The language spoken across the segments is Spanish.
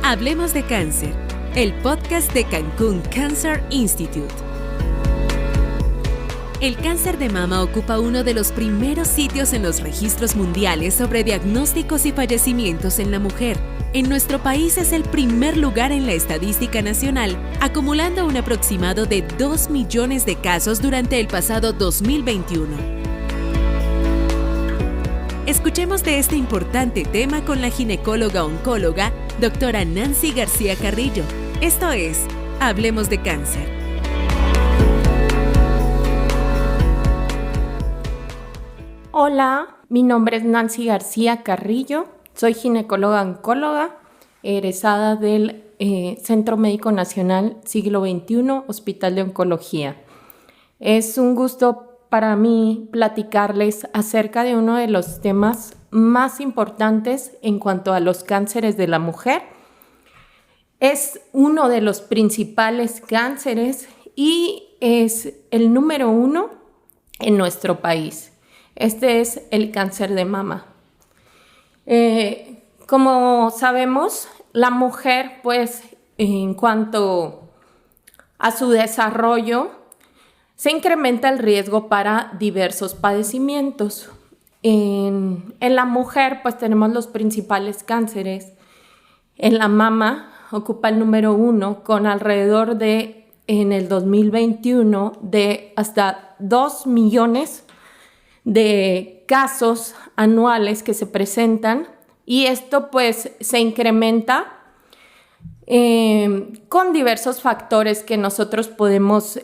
Hablemos de Cáncer, el podcast de Cancún Cancer Institute. El cáncer de mama ocupa uno de los primeros sitios en los registros mundiales sobre diagnósticos y fallecimientos en la mujer. En nuestro país es el primer lugar en la estadística nacional, acumulando un aproximado de 2 millones de casos durante el pasado 2021. Escuchemos de este importante tema con la ginecóloga-oncóloga, doctora Nancy García Carrillo. Esto es Hablemos de Cáncer. Hola, mi nombre es Nancy García Carrillo, soy ginecóloga-oncóloga, egresada del Centro Médico Nacional Siglo XXI, Hospital de Oncología. Es un gusto para mí platicarles acerca de uno de los temas más importantes en cuanto a los cánceres de la mujer. Es uno de los principales cánceres y es el número 1 en nuestro país. Este es el cáncer de mama. Como sabemos, la mujer, pues, en cuanto a su desarrollo, se incrementa el riesgo para diversos padecimientos. En la mujer, pues, tenemos los principales cánceres. En la mama ocupa el número 1 con alrededor de, en el 2021, de hasta 2 millones de casos anuales que se presentan, y esto pues se incrementa con diversos factores que nosotros podemos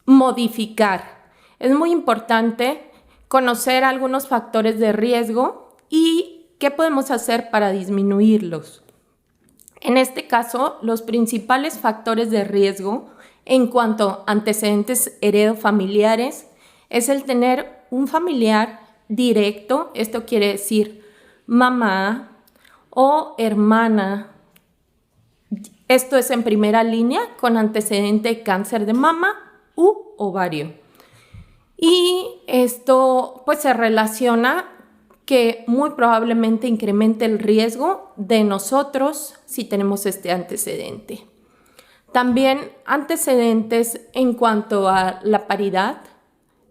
modificar. Es muy importante conocer algunos factores de riesgo y qué podemos hacer para disminuirlos. En este caso, los principales factores de riesgo en cuanto a antecedentes heredofamiliares es el tener un familiar directo, esto quiere decir mamá o hermana, esto es en primera línea, con antecedente de cáncer de mama u ovario. Y esto pues se relaciona que muy probablemente incremente el riesgo de nosotros si tenemos este antecedente. También antecedentes en cuanto a la paridad,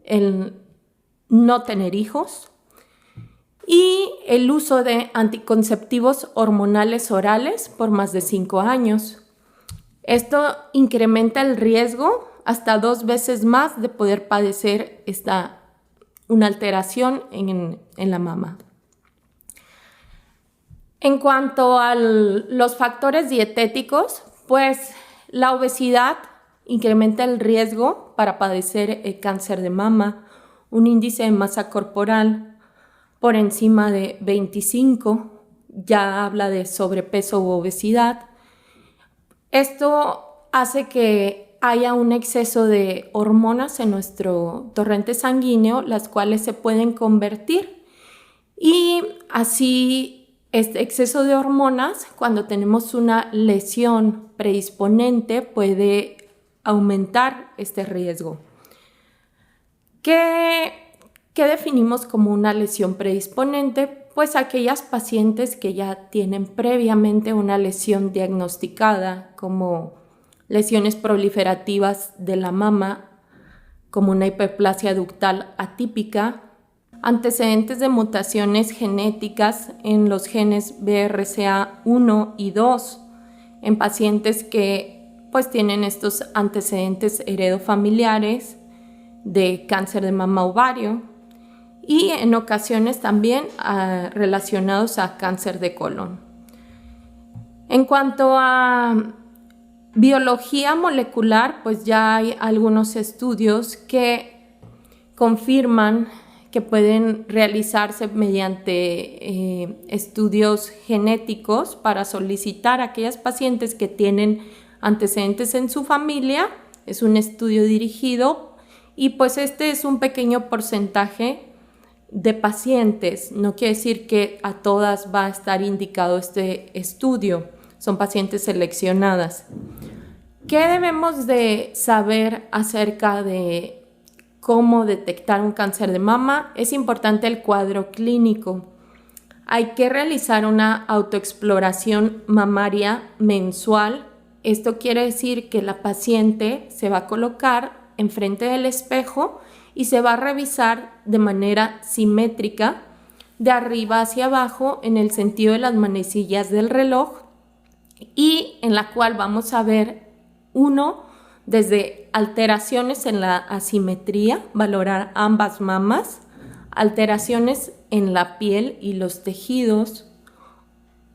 el no tener hijos y el uso de anticonceptivos hormonales orales por más de 5 años. Esto incrementa el riesgo hasta 2 veces más de poder padecer una alteración en la mama. En cuanto a los factores dietéticos, pues la obesidad incrementa el riesgo para padecer el cáncer de mama, un índice de masa corporal por encima de 25, ya habla de sobrepeso u obesidad. Esto hace que haya un exceso de hormonas en nuestro torrente sanguíneo, las cuales se pueden convertir. Y así, este exceso de hormonas, cuando tenemos una lesión predisponente, puede aumentar este riesgo. ¿Qué definimos como una lesión predisponente? Pues aquellas pacientes que ya tienen previamente una lesión diagnosticada, como lesiones proliferativas de la mama, como una hiperplasia ductal atípica, antecedentes de mutaciones genéticas en los genes BRCA1 y 2, en pacientes que pues tienen estos antecedentes heredofamiliares de cáncer de mama ovario y en ocasiones también relacionados a cáncer de colon. En cuanto a biología molecular, pues ya hay algunos estudios que confirman que pueden realizarse mediante estudios genéticos para solicitar a aquellas pacientes que tienen antecedentes en su familia. Es un estudio dirigido y pues este es un pequeño porcentaje de pacientes. No quiere decir que a todas va a estar indicado este estudio. Son pacientes seleccionadas. ¿Qué debemos de saber acerca de cómo detectar un cáncer de mama? Es importante el cuadro clínico. Hay que realizar una autoexploración mamaria mensual. Esto quiere decir que la paciente se va a colocar enfrente del espejo y se va a revisar de manera simétrica, de arriba hacia abajo, en el sentido de las manecillas del reloj, y en la cual vamos a ver desde alteraciones en la asimetría, valorar ambas mamas, alteraciones en la piel y los tejidos,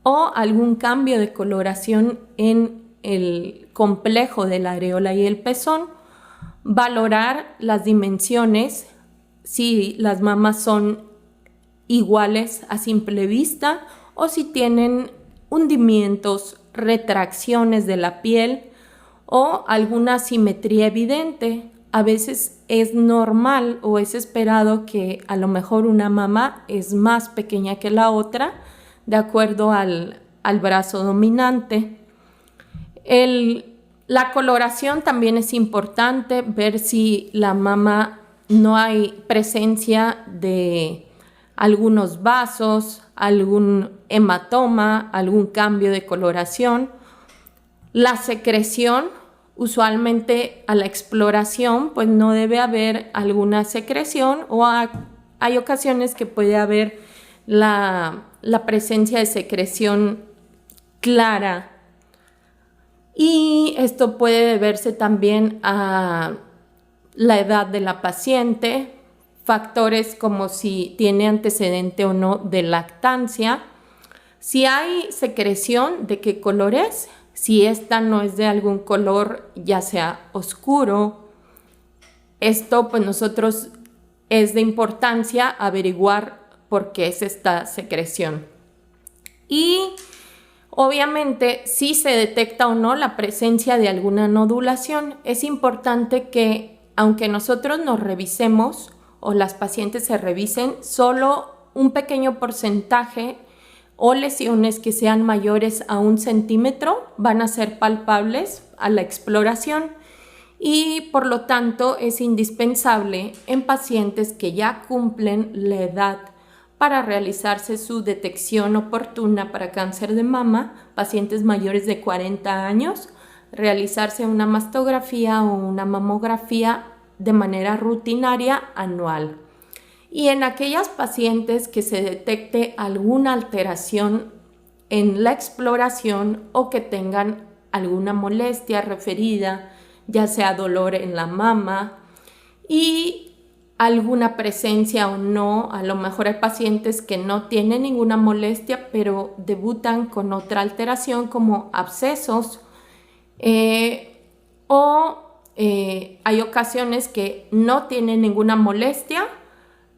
o algún cambio de coloración en el complejo de la areola y el pezón, valorar las dimensiones, si las mamas son iguales a simple vista o si tienen hundimientos, retracciones de la piel o alguna asimetría evidente. A veces es normal o es esperado que a lo mejor una mama es más pequeña que la otra de acuerdo al brazo dominante. La coloración también es importante, ver si la mama no hay presencia de algunos vasos, algún hematoma, algún cambio de coloración. La secreción, usualmente a la exploración, pues no debe haber alguna secreción o hay ocasiones que puede haber la presencia de secreción clara. Y esto puede deberse también a la edad de la paciente, factores como si tiene antecedente o no de lactancia, si hay secreción, de qué color es, si esta no es de algún color ya sea oscuro. Esto pues nosotros es de importancia averiguar por qué es esta secreción. Y obviamente, si se detecta o no la presencia de alguna nodulación, es importante que, aunque nosotros nos revisemos o las pacientes se revisen, solo un pequeño porcentaje o lesiones que sean mayores a 1 centímetro van a ser palpables a la exploración y por lo tanto es indispensable en pacientes que ya cumplen la edad para realizarse su detección oportuna para cáncer de mama, pacientes mayores de 40 años, realizarse una mastografía o una mamografía de manera rutinaria anual. Y en aquellas pacientes que se detecte alguna alteración en la exploración o que tengan alguna molestia referida, ya sea dolor en la mama y alguna presencia o no, a lo mejor hay pacientes que no tienen ninguna molestia pero debutan con otra alteración como abscesos hay ocasiones que no tienen ninguna molestia.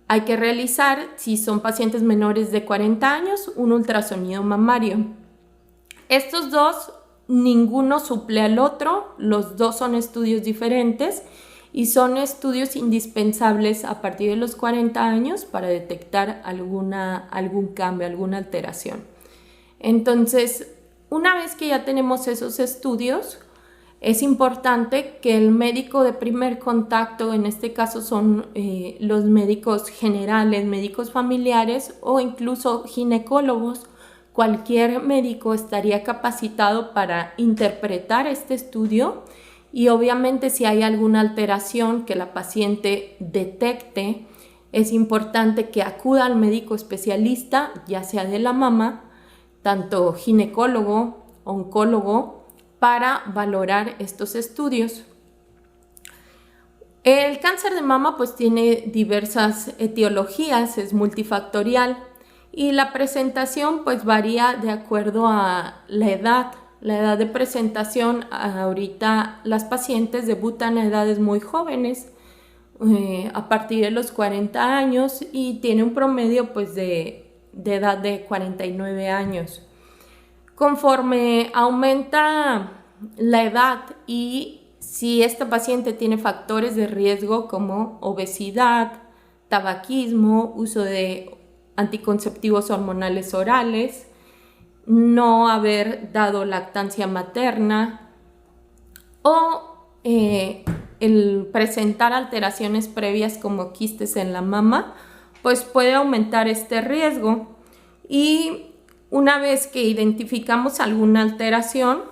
Hay que realizar, si son pacientes menores de 40 años, un ultrasonido mamario. Estos dos, ninguno suple al otro, los dos son estudios diferentes y son estudios indispensables a partir de los 40 años para detectar algún cambio, alguna alteración. Entonces, una vez que ya tenemos esos estudios, es importante que el médico de primer contacto, en este caso son los médicos generales, médicos familiares o incluso ginecólogos, cualquier médico estaría capacitado para interpretar este estudio y obviamente si hay alguna alteración que la paciente detecte, es importante que acuda al médico especialista, ya sea de la mama, tanto ginecólogo, oncólogo, para valorar estos estudios. El cáncer de mama pues tiene diversas etiologías, es multifactorial y la presentación pues varía de acuerdo a la edad. La edad de presentación, ahorita las pacientes debutan a edades muy jóvenes, a partir de los 40 años y tiene un promedio pues de edad de 49 años. Conforme aumenta la edad y si esta paciente tiene factores de riesgo como obesidad, tabaquismo, uso de anticonceptivos hormonales orales, no haber dado lactancia materna o el presentar alteraciones previas como quistes en la mama, pues puede aumentar este riesgo. Y una vez que identificamos alguna alteraciones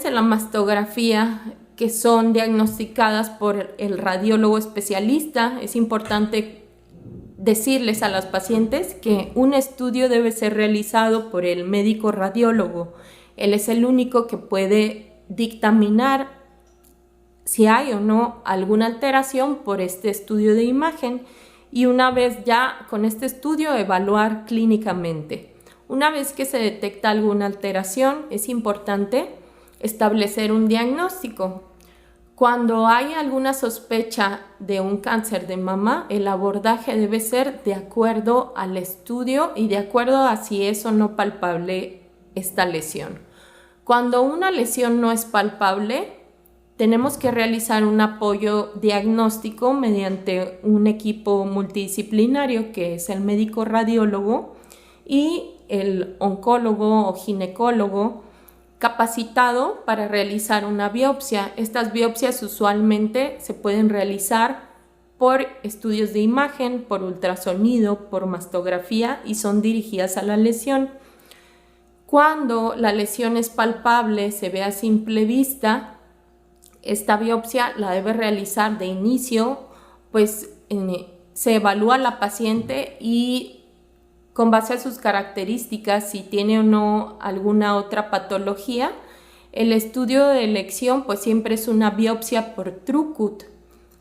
en la mastografía que son diagnosticadas por el radiólogo especialista, es importante decirles a las pacientes que un estudio debe ser realizado por el médico radiólogo. Él es el único que puede dictaminar si hay o no alguna alteración por este estudio de imagen y una vez ya con este estudio evaluar clínicamente. Una vez que se detecta alguna alteración, es importante establecer un diagnóstico. Cuando hay alguna sospecha de un cáncer de mama, el abordaje debe ser de acuerdo al estudio y de acuerdo a si es o no palpable esta lesión. Cuando una lesión no es palpable, tenemos que realizar un apoyo diagnóstico mediante un equipo multidisciplinario que es el médico radiólogo y el oncólogo o ginecólogo capacitado para realizar una biopsia. Estas biopsias usualmente se pueden realizar por estudios de imagen, por ultrasonido, por mastografía y son dirigidas a la lesión. Cuando la lesión es palpable, se ve a simple vista, esta biopsia la debe realizar de inicio, pues se evalúa a la paciente y con base a sus características, si tiene o no alguna otra patología, el estudio de elección pues siempre es una biopsia por True-Cut,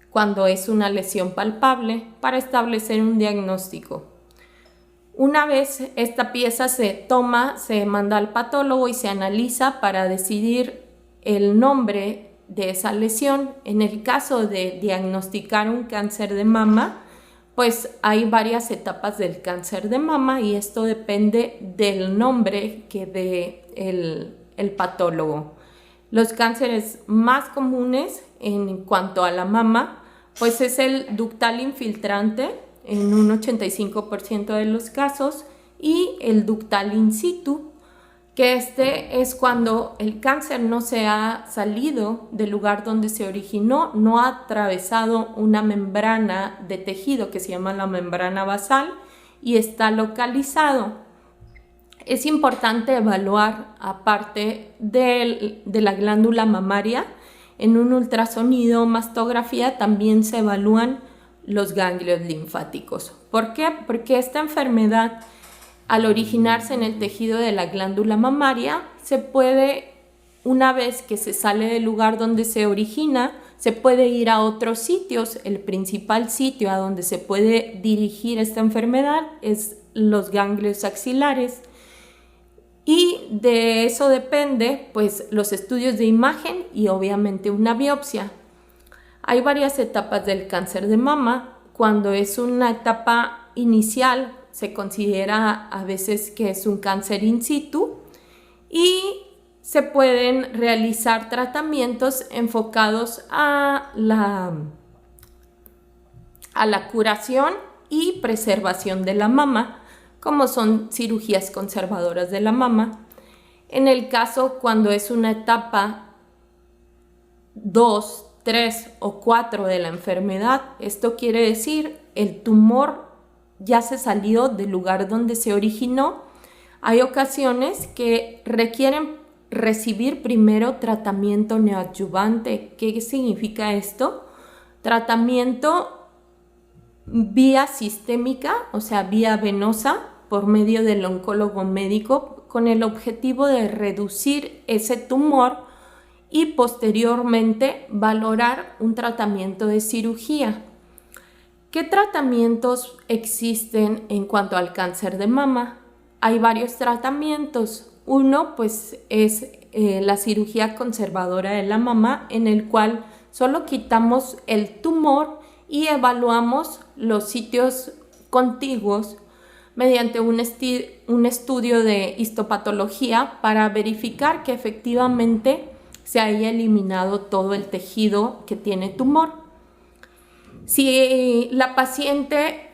cuando es una lesión palpable, para establecer un diagnóstico. Una vez esta pieza se toma, se manda al patólogo y se analiza para decidir el nombre de esa lesión. En el caso de diagnosticar un cáncer de mama, pues hay varias etapas del cáncer de mama y esto depende del nombre que dé el patólogo. Los cánceres más comunes en cuanto a la mama, pues es el ductal infiltrante en un 85% de los casos y el ductal in situ, que este es cuando el cáncer no se ha salido del lugar donde se originó, no ha atravesado una membrana de tejido que se llama la membrana basal y está localizado. Es importante evaluar, aparte de la glándula mamaria, en un ultrasonido o mastografía también se evalúan los ganglios linfáticos. ¿Por qué? Porque esta enfermedad, al originarse en el tejido de la glándula mamaria, se puede, una vez que se sale del lugar donde se origina, se puede ir a otros sitios. El principal sitio a donde se puede dirigir esta enfermedad es los ganglios axilares. Y de eso depende, pues, los estudios de imagen y obviamente una biopsia. Hay varias etapas del cáncer de mama. Cuando es una etapa inicial, se considera a veces que es un cáncer in situ y se pueden realizar tratamientos enfocados a la curación y preservación de la mama, como son cirugías conservadoras de la mama. En el caso cuando es una etapa 2, 3 o 4 de la enfermedad, esto quiere decir el tumor ya se salió del lugar donde se originó. Hay ocasiones que requieren recibir primero tratamiento neoadyuvante. ¿Qué significa esto? Tratamiento vía sistémica, o sea, vía venosa, por medio del oncólogo médico, con el objetivo de reducir ese tumor y posteriormente valorar un tratamiento de cirugía. ¿Qué tratamientos existen en cuanto al cáncer de mama? Hay varios tratamientos. Uno, pues, es la cirugía conservadora de la mama, en el cual solo quitamos el tumor y evaluamos los sitios contiguos mediante un estudio de histopatología para verificar que efectivamente se haya eliminado todo el tejido que tiene tumor. Si la paciente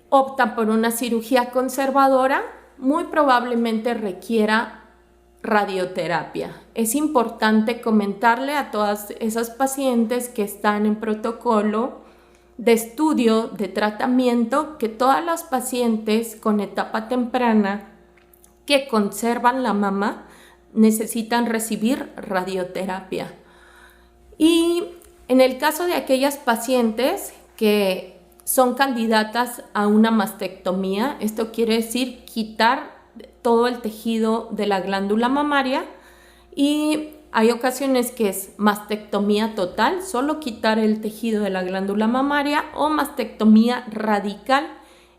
opta por una cirugía conservadora, muy probablemente requiera radioterapia. Es importante comentarle a todas esas pacientes que están en protocolo de estudio, de tratamiento, que todas las pacientes con etapa temprana que conservan la mama necesitan recibir radioterapia. Y en el caso de aquellas pacientes que son candidatas a una mastectomía, esto quiere decir quitar todo el tejido de la glándula mamaria, y hay ocasiones que es mastectomía total, solo quitar el tejido de la glándula mamaria, o mastectomía radical,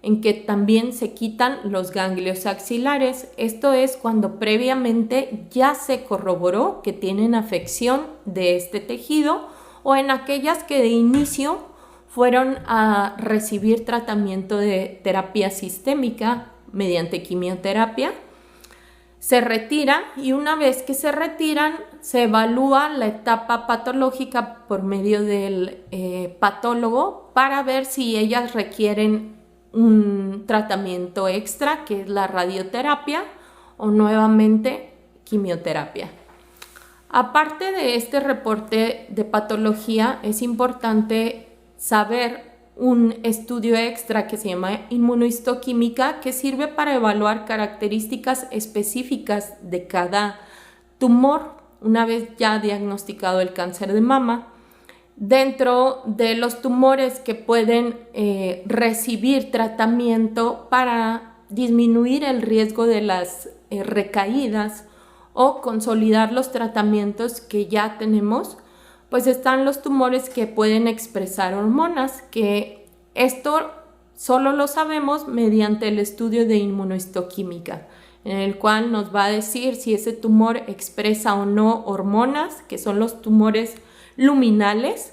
en que también se quitan los ganglios axilares. Esto es cuando previamente ya se corroboró que tienen afección de este tejido, o en aquellas que de inicio fueron a recibir tratamiento de terapia sistémica mediante quimioterapia. Se retira, y una vez que se retiran se evalúa la etapa patológica por medio del patólogo para ver si ellas requieren un tratamiento extra, que es la radioterapia, o nuevamente quimioterapia. Aparte de este reporte de patología, es importante saber un estudio extra que se llama inmunohistoquímica, que sirve para evaluar características específicas de cada tumor una vez ya diagnosticado el cáncer de mama. Dentro de los tumores que pueden recibir tratamiento para disminuir el riesgo de las recaídas o consolidar los tratamientos que ya tenemos, pues están los tumores que pueden expresar hormonas, que esto solo lo sabemos mediante el estudio de inmunohistoquímica, en el cual nos va a decir si ese tumor expresa o no hormonas, que son los tumores luminales,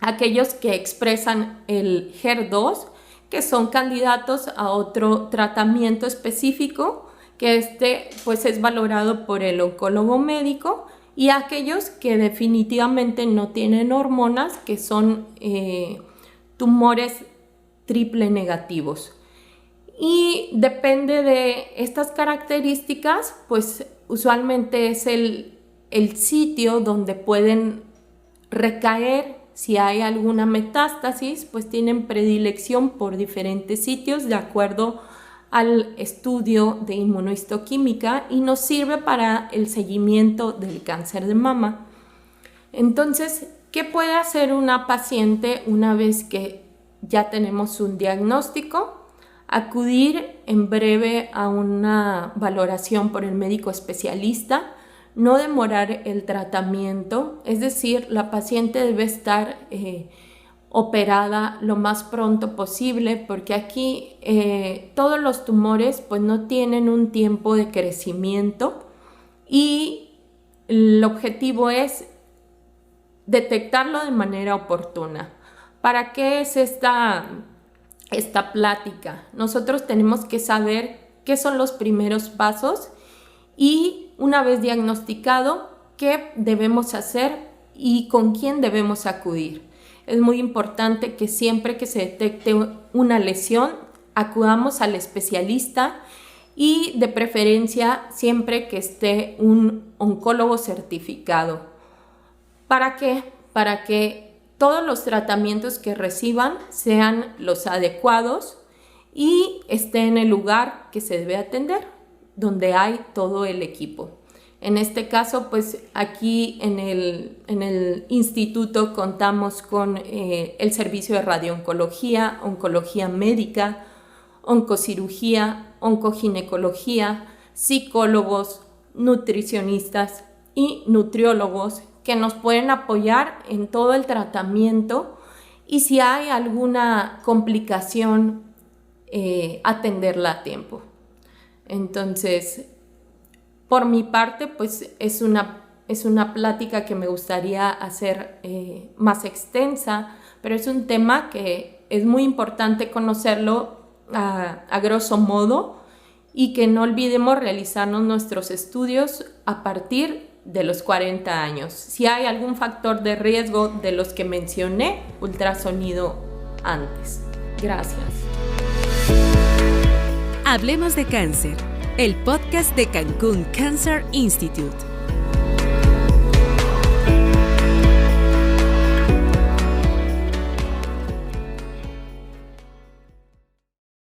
aquellos que expresan el HER2, que son candidatos a otro tratamiento específico, que pues es valorado por el oncólogo médico, y aquellos que definitivamente no tienen hormonas, que son tumores triple negativos. Y depende de estas características, pues usualmente es el sitio donde pueden recaer. Si hay alguna metástasis, pues tienen predilección por diferentes sitios de acuerdo al estudio de inmunohistoquímica, y nos sirve para el seguimiento del cáncer de mama. Entonces, ¿qué puede hacer una paciente una vez que ya tenemos un diagnóstico? Acudir en breve a una valoración por el médico especialista, no demorar el tratamiento, es decir, la paciente debe estar operada lo más pronto posible, porque aquí todos los tumores pues no tienen un tiempo de crecimiento, y el objetivo es detectarlo de manera oportuna. ¿Para qué es esta plática? Nosotros tenemos que saber qué son los primeros pasos, y una vez diagnosticado, qué debemos hacer y con quién debemos acudir. Es muy importante que siempre que se detecte una lesión acudamos al especialista, y de preferencia siempre que esté un oncólogo certificado. ¿Para qué? Para que todos los tratamientos que reciban sean los adecuados y esté en el lugar que se debe atender, donde hay todo el equipo. En este caso, pues aquí en el instituto contamos con el servicio de radiooncología, oncología médica, oncocirugía, oncoginecología, psicólogos, nutricionistas y nutriólogos que nos pueden apoyar en todo el tratamiento, y si hay alguna complicación, atenderla a tiempo. Entonces, por mi parte, pues es una plática que me gustaría hacer más extensa, pero es un tema que es muy importante conocerlo a grosso modo, y que no olvidemos realizarnos nuestros estudios a partir de los 40 años. Si hay algún factor de riesgo de los que mencioné, ultrasonido antes. Gracias. Hablemos de cáncer, el podcast de Cancún Cancer Institute.